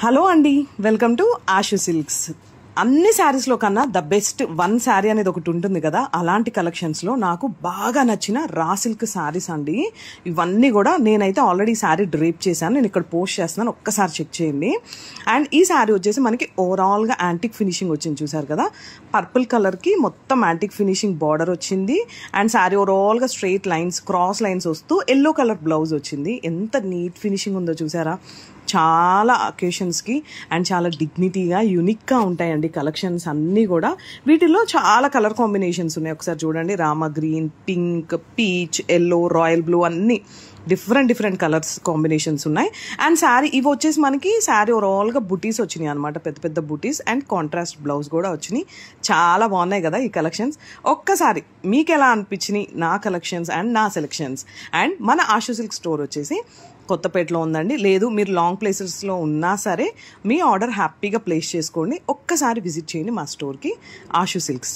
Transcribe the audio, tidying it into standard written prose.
Hello అండి, welcome to Ashu silks. అన్ని శారీస్లో కన్నా ద బెస్ట్ వన్ శారీ అనేది ఒకటి ఉంటుంది కదా, అలాంటి కలెక్షన్స్లో నాకు బాగా నచ్చిన రా సిల్క్ శారీస్ అండి. ఇవన్నీ కూడా నేనైతే ఆల్రెడీ శారీ డ్రేప్ చేశాను, నేను ఇక్కడ పోస్ట్ చేస్తున్నాను, ఒక్కసారి చెక్ చేయండి. అండ్ ఈ శారీ వచ్చేసి మనకి ఓవరాల్గా యాంటిక్ ఫినిషింగ్ వచ్చింది, చూసారు కదా. పర్పుల్ కలర్కి మొత్తం యాంటిక్ ఫినిషింగ్ బార్డర్ వచ్చింది. అండ్ శారీ ఓవరాల్గా స్ట్రైట్ లైన్స్, క్రాస్ లైన్స్ వస్తూ ఎల్లో కలర్ బ్లౌజ్ వచ్చింది. ఎంత నీట్ ఫినిషింగ్ ఉందో చూసారా. చాలా అకేషన్స్కి అండ్ చాలా డిగ్నిటీగా యూనిక్గా ఉంటాయండి కలెక్షన్స్ అన్నీ కూడా. వీటిలో చాలా కలర్ కాంబినేషన్స్ ఉన్నాయి, ఒకసారి చూడండి. Rama green, pink, peach, yellow, royal blue అన్నీ డిఫరెంట్ కలర్స్ కాంబినేషన్స్ ఉన్నాయి. అండ్ శారీ ఇవి వచ్చేసి మనకి శారీ ఓవరాల్గా బుటీస్ వచ్చినాయి అనమాట, పెద్ద పెద్ద బుటీస్ అండ్ కాంట్రాస్ట్ బ్లౌజ్ కూడా వచ్చినాయి. చాలా బాగున్నాయి కదా ఈ కలెక్షన్స్. ఒక్కసారి మీకు ఎలా అనిపించినాయి నా కలెక్షన్స్ అండ్ నా సెలెక్షన్స్? అండ్ మన ఆషు సిల్క్ స్టోర్ వచ్చేసి కొత్తపేటలో ఉందండి. లేదు మీరు లాంగ్ ప్లేసెస్లో ఉన్నా సరే మీ ఆర్డర్ హ్యాపీగా ప్లేస్ చేసుకోండి. ఒక్కసారి విజిట్ చేయండి మా స్టోర్కి, ఆషు సిల్క్స్.